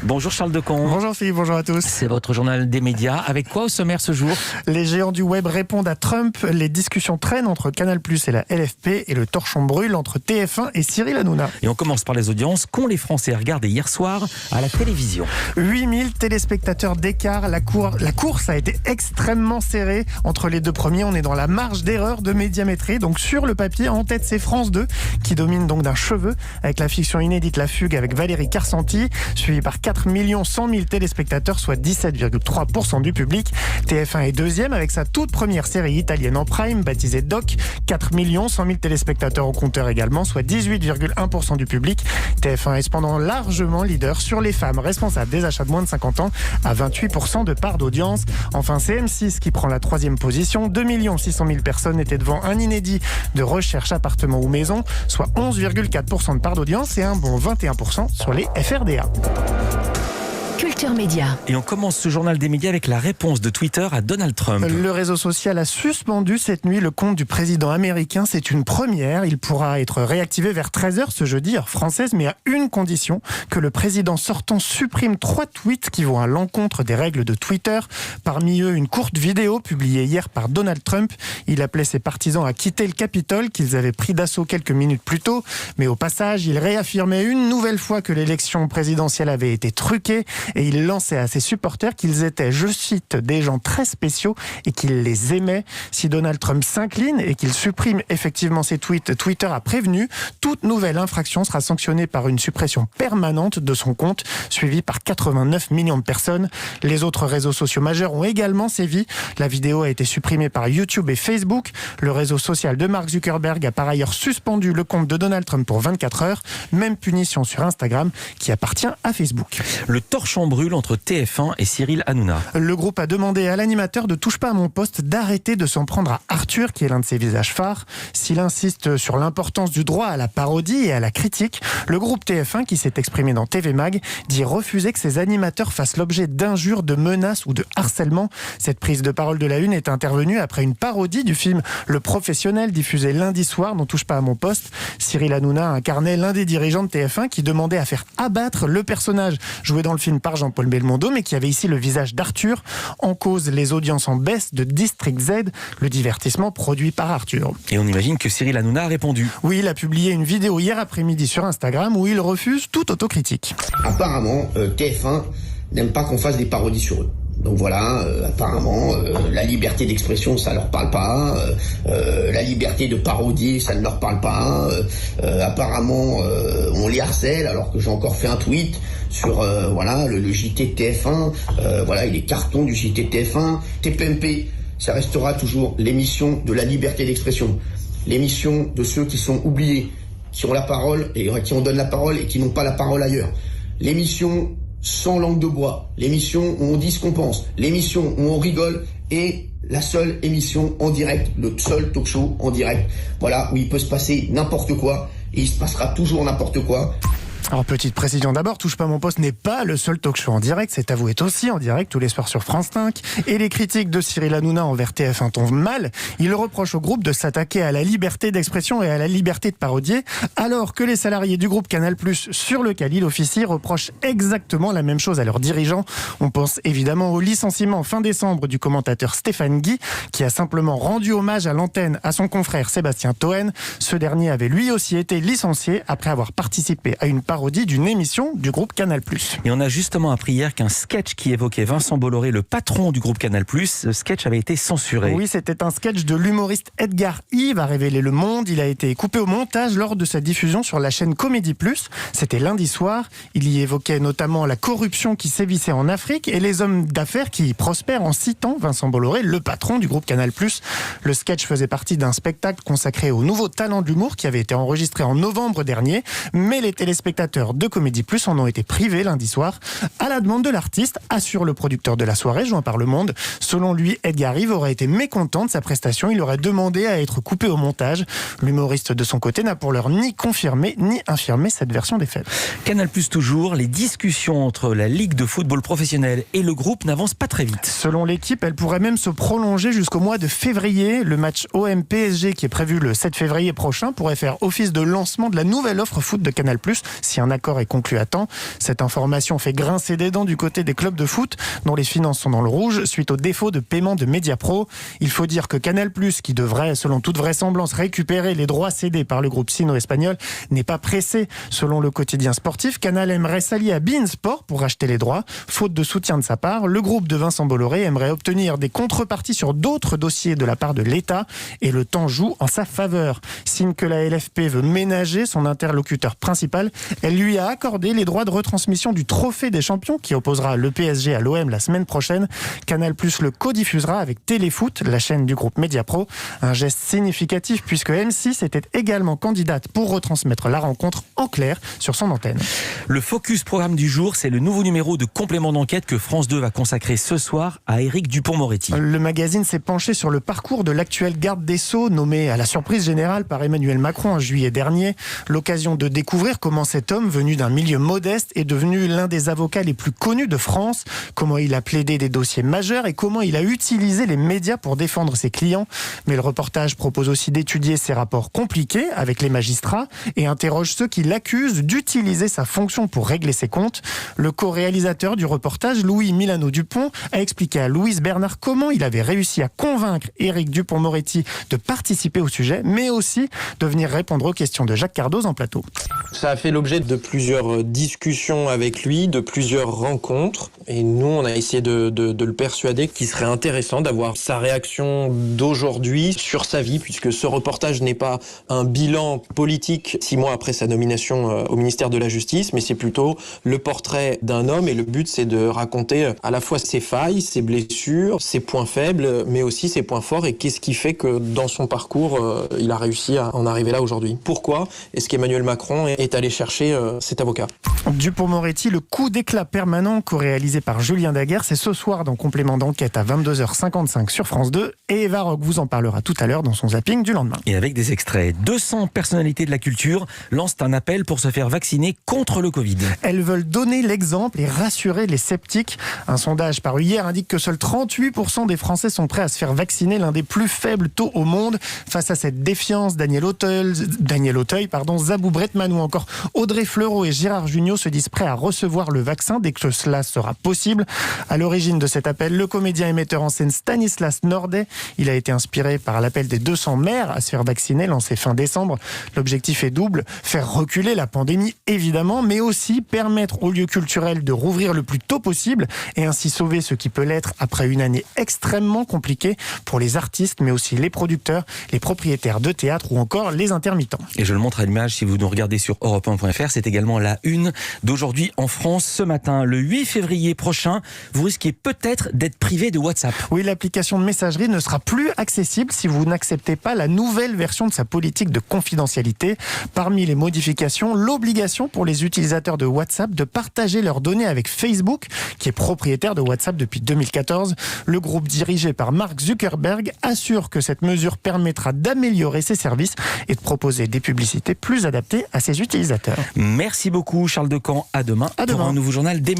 Bonjour Charles Decon. Bonjour Philippe, bonjour à tous. C'est votre journal des médias. Avec quoi au sommaire ce jour? Les géants du web répondent à Trump. Les discussions traînent entre Canal+ et la LFP. Et le torchon brûle entre TF1 et Cyril Hanouna. Et on commence par les audiences qu'ont les Français regardé hier soir à la télévision. 8000 téléspectateurs d'écart. La course a été extrêmement serrée entre les deux premiers. On est dans la marge d'erreur de Médiamétrie. Donc sur le papier, en tête, c'est France 2 qui domine donc d'un cheveu avec la fiction inédite La Fugue avec Valérie Carcenti, suivi par 4 100 000 téléspectateurs, soit 17,3% du public. TF1 est deuxième avec sa toute première série italienne en prime, baptisée Doc. 4 100 000 téléspectateurs au compteur également, soit 18,1% du public. TF1 est cependant largement leader sur les femmes responsables des achats de moins de 50 ans, à 28% de part d'audience. Enfin, c'est M6 qui prend la troisième position. 2 600 000 personnes étaient devant un inédit de recherche appartement ou maison, soit 11,4% de part d'audience et un bon 21% sur les FRDA. Culture Média. Et on commence ce journal des médias avec la réponse de Twitter à Donald Trump. Le réseau social a suspendu cette nuit le compte du président américain. C'est une première. Il pourra être réactivé vers 13h ce jeudi, heure française, mais à une condition, que le président sortant supprime 3 tweets qui vont à l'encontre des règles de Twitter. Parmi eux, une courte vidéo publiée hier par Donald Trump. Il appelait ses partisans à quitter le Capitole qu'ils avaient pris d'assaut quelques minutes plus tôt. Mais au passage, il réaffirmait une nouvelle fois que l'élection présidentielle avait été truquée. Et il lançait à ses supporters qu'ils étaient, je cite, des gens très spéciaux et qu'il les aimait. Si Donald Trump s'incline et qu'il supprime effectivement ses tweets, Twitter a prévenu, toute nouvelle infraction sera sanctionnée par une suppression permanente de son compte, suivie par 89 millions de personnes. Les autres réseaux sociaux majeurs ont également sévi. La vidéo a été supprimée par YouTube et Facebook. Le réseau social de Mark Zuckerberg a par ailleurs suspendu le compte de Donald Trump pour 24 heures. Même punition sur Instagram qui appartient à Facebook. Le torchon brûle entre TF1 et Cyril Hanouna. Le groupe a demandé à l'animateur de Touche pas à mon poste d'arrêter de s'en prendre à Arthur, qui est l'un de ses visages phares. S'il insiste sur l'importance du droit à la parodie et à la critique, le groupe TF1, qui s'est exprimé dans TV Mag, dit refuser que ses animateurs fassent l'objet d'injures, de menaces ou de harcèlement. Cette prise de parole de la Une est intervenue après une parodie du film Le Professionnel, diffusé lundi soir dans Touche pas à mon poste. Cyril Hanouna incarnait l'un des dirigeants de TF1 qui demandait à faire abattre le personnage joué dans le film par Jean-Paul Belmondo, mais qui avait ici le visage d'Arthur. En cause, les audiences en baisse de District Z, le divertissement produit par Arthur. Et on imagine que Cyril Hanouna a répondu. Oui, il a publié une vidéo hier après-midi sur Instagram où il refuse toute autocritique. Apparemment, TF1 n'aime pas qu'on fasse des parodies sur eux. Donc voilà, apparemment, la liberté d'expression, ça leur parle pas. La liberté de parodier, ça ne leur parle pas. Apparemment, on les harcèle, alors que j'ai encore fait un tweet sur le JT de TF1. Il est carton du JT de TF1. TPMP, ça restera toujours l'émission de la liberté d'expression. L'émission de ceux qui sont oubliés, qui ont la parole et qui en donnent la parole et qui n'ont pas la parole ailleurs. L'émission sans langue de bois, l'émission où on dit ce qu'on pense, l'émission où on rigole et la seule émission en direct, le seul talk show en direct, où il peut se passer n'importe quoi et il se passera toujours n'importe quoi. Alors, petite précision d'abord, Touche pas à mon poste n'est pas le seul talk show en direct, C'est à vous est aussi en direct tous les soirs sur France 5. Et les critiques de Cyril Hanouna envers TF1 tombent mal. Il reproche au groupe de s'attaquer à la liberté d'expression et à la liberté de parodier, alors que les salariés du groupe Canal+, sur lequel il officie, reprochent exactement la même chose à leurs dirigeants. On pense évidemment au licenciement fin décembre du commentateur Stéphane Guy, qui a simplement rendu hommage à l'antenne à son confrère Sébastien Toen. Ce dernier avait lui aussi été licencié après avoir participé à une parodie d'une émission du groupe Canal+. Et on a justement appris hier qu'un sketch qui évoquait Vincent Bolloré, le patron du groupe Canal+, ce sketch avait été censuré. Oui, c'était un sketch de l'humoriste Edgar Yves, a révélé Le Monde. Il a été coupé au montage lors de sa diffusion sur la chaîne Comédie+. C'était lundi soir. Il y évoquait notamment la corruption qui sévissait en Afrique et les hommes d'affaires qui y prospèrent en citant Vincent Bolloré, le patron du groupe Canal+. Le sketch faisait partie d'un spectacle consacré aux nouveaux talents de l'humour qui avait été enregistré en novembre dernier, mais les téléspectateurs de Comédie+ en ont été privés lundi soir à la demande de l'artiste, assure le producteur de la soirée joint par Le Monde. Selon lui, Edgar Yves aurait été mécontent de sa prestation, il aurait demandé à être coupé au montage. L'humoriste de son côté n'a pour l'heure ni confirmé ni infirmé cette version des faits. Canal+ toujours, les discussions entre la Ligue de football professionnel et le groupe n'avancent pas très vite. Selon l'équipe, elle pourrait même se prolonger jusqu'au mois de février. Le match OM-PSG qui est prévu le 7 février prochain pourrait faire office de lancement de la nouvelle offre foot de Canal+, si si un accord est conclu à temps. Cette information fait grincer des dents du côté des clubs de foot, dont les finances sont dans le rouge suite au défaut de paiement de Mediapro. Il faut dire que Canal+, qui devrait, selon toute vraisemblance, récupérer les droits cédés par le groupe sino-espagnol, n'est pas pressé. Selon le quotidien sportif, Canal aimerait s'allier à beIN Sport pour racheter les droits. Faute de soutien de sa part, le groupe de Vincent Bolloré aimerait obtenir des contreparties sur d'autres dossiers de la part de l'État et le temps joue en sa faveur. Signe que la LFP veut ménager son interlocuteur principal, elle lui a accordé les droits de retransmission du Trophée des Champions qui opposera le PSG à l'OM la semaine prochaine. Canal+ le codiffusera avec Téléfoot, la chaîne du groupe Mediapro. Un geste significatif puisque M6 était également candidate pour retransmettre la rencontre en clair sur son antenne. Le focus programme du jour, c'est le nouveau numéro de complément d'enquête que France 2 va consacrer ce soir à Éric Dupond-Moretti. Le magazine s'est penché sur le parcours de l'actuel garde des Sceaux, nommé à la surprise générale par Emmanuel Macron en juillet dernier. L'occasion de découvrir comment cet homme, venu d'un milieu modeste, est devenu l'un des avocats les plus connus de France, comment il a plaidé des dossiers majeurs et comment il a utilisé les médias pour défendre ses clients. Mais le reportage propose aussi d'étudier ses rapports compliqués avec les magistrats et interroge ceux qui l'accusent d'utiliser sa fonction pour régler ses comptes. Le co-réalisateur du reportage, Louis Milano-Dupont, a expliqué à Louise Bernard comment il avait réussi à convaincre Éric Dupond-Moretti de participer au sujet, mais aussi de venir répondre aux questions de Jacques Cardoz en plateau. Ça a fait l'objet de plusieurs discussions avec lui, de plusieurs rencontres. Et nous, on a essayé de le persuader qu'il serait intéressant d'avoir sa réaction d'aujourd'hui sur sa vie, puisque ce reportage n'est pas un bilan politique 6 mois après sa nomination au ministère de la Justice, mais c'est plutôt le portrait d'un homme. Et le but, c'est de raconter à la fois ses failles, ses blessures, ses points faibles, mais aussi ses points forts. Et qu'est-ce qui fait que dans son parcours, il a réussi à en arriver là aujourd'hui. Pourquoi est-ce qu'Emmanuel Macron est allé chercher cet avocat? Dupond-Moretti, le coup d'éclat permanent co-réalisé par Julien Daguerre, c'est ce soir dans Complément d'enquête à 22h55 sur France 2 et Eva Rock vous en parlera tout à l'heure dans son zapping du lendemain. Et avec des extraits, 200 personnalités de la culture lancent un appel pour se faire vacciner contre le Covid. Elles veulent donner l'exemple et rassurer les sceptiques. Un sondage paru hier indique que seuls 38% des Français sont prêts à se faire vacciner, l'un des plus faibles taux au monde. Face à cette défiance, Daniel Auteuil, Zabou Bretman ou encore Audrey Fleurot et Gérard Jugnot se disent prêts à recevoir le vaccin dès que cela sera possible. À l'origine de cet appel, le comédien et metteur en scène Stanislas Nordet. Il a été inspiré par l'appel des 200 maires à se faire vacciner lancé fin décembre. L'objectif est double, faire reculer la pandémie évidemment, mais aussi permettre aux lieux culturels de rouvrir le plus tôt possible et ainsi sauver ce qui peut l'être après une année extrêmement compliquée pour les artistes, mais aussi les producteurs, les propriétaires de théâtre ou encore les intermittents. Et je le montre à l'image si vous nous regardez sur Europe1.fr. C'est également la une d'aujourd'hui en France. Ce matin, le 8 février prochain, vous risquez peut-être d'être privé de WhatsApp. Oui, l'application de messagerie ne sera plus accessible si vous n'acceptez pas la nouvelle version de sa politique de confidentialité. Parmi les modifications, l'obligation pour les utilisateurs de WhatsApp de partager leurs données avec Facebook, qui est propriétaire de WhatsApp depuis 2014. Le groupe dirigé par Mark Zuckerberg assure que cette mesure permettra d'améliorer ses services et de proposer des publicités plus adaptées à ses utilisateurs. Merci beaucoup Charles Decamp. À demain pour un nouveau journal des